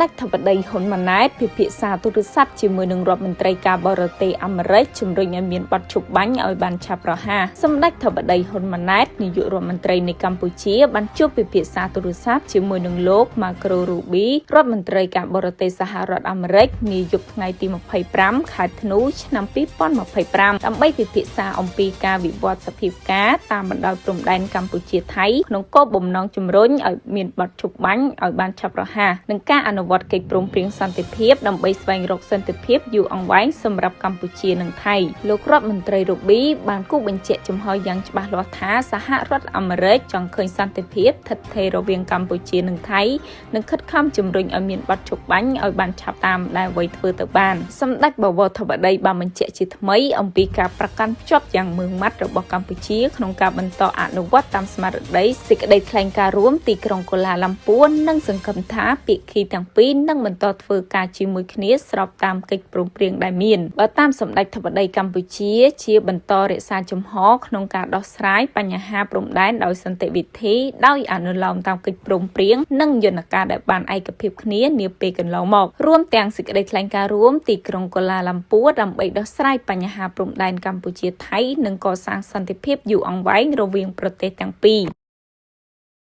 ដេចធិបតីហ៊ុនម៉ាណែតពិភាក្សាទូរស័ព្ទជាមួយនឹងរដ្ឋមន្ត្រីការបរទេសអាមេរិកជំរុញឲ្យមានបទឈប់បាញ់ឲ្យបានឆាប់រហ័សសម្ដេចធិបតីហ៊ុនម៉ាណែតនាយករដ្ឋមន្ត្រីនៃកម្ពុជាបានជួបពិភាក្សាទូរស័ព្ទជាមួយនឹងលោក Marco Rubio រដ្ឋមន្ត្រីការបរទេសសហរដ្ឋអាមេរិកនាយប់ថ្ងៃទី25ខែធ្នូឆ្នាំ2025ដើម្បីពិភាក្សាអំពីការវិវត្តសភាពការតាមបណ្ដោយព្រំដែនកម្ពុជាថៃក្នុងគោលបំណងជំរុញឲ្យមានបទឈប់បាញ់ឲ្យបានឆាប់រហ័សនិងការអនុវត្តកិច្ចព្រមព្រៀងសន្តិភាពដើម្បីស្វែងរកសន្តិភាពយូរអង្វែងសម្រាប់កម្ពុជានិងថៃលោករដ្ឋមន្ត្រីរូប៊ីបានគូបញ្ជាក់ចំហយ៉ាងច្បាស់លាស់ថាសហរដ្ឋអាមេរិកចង់ឃើញសន្តិភាពស្ថិតស្ថេររវាងកម្ពុជានិងថៃនិងខិតខំជំរុញឲ្យមានបទឈប់បាញ់ឲ្យបានឆាប់តាមដែលអ្វីធ្វើទៅបានសម្ដេចបវរធិបតីបានបញ្ជាក់ជាថ្មីអំពីការប្រកាន់ភ្ជាប់យ៉ាងម៉ឺងម៉ាត់របស់កម្ពុជាក្នុងការបន្តអនុវត្តតាមស្មារតីសេចក្តីថ្លែងការណ៍រួមទីក្រុងកូឡាឡាំពួរនិងសង្ឃឹមថាភាគីទាំងពីរនឹងបន្តធ្វើការជាមួយគ្នាស្របតាមកិច្ចព្រមព្រៀងដែលមានបើតាមសម្ដេចធិបតីកម្ពុជាជាបន្តរក្សាជំហរក្នុងការដោះស្រាយបញ្ហាព្រំដែនដោយសន្តិវិធីដោយអនុលោមតាមកិច្ចព្រមព្រៀងនិងយន្តការដែលបានឯកភាពគ្នានាពេលកន្លងមករួមទាំងសេចក្តីថ្លែងការណ៍រួមទីក្រុងកូឡាឡាំពួរដើម្បីដោះស្រាយបញ្ហាព្រំដែនកម្ពុជាថៃនិងកសាងសន្តិភាពយូរអង្វែងរវាងប្រទេសទាំងពីរ